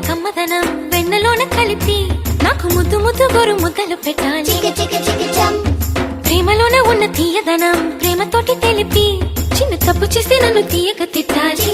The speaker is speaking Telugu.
కమ్మదనం వెన్నలోన కలిపి నాకు ముద్దు ముద్దు గోరు ముద్దలు పెట్టాలి. ప్రేమలోన ఉన్న తీయదనం ప్రేమతోటి తెలిపి చిన్న తప్పు చేస్తే నన్ను తీయక తిట్టాలి.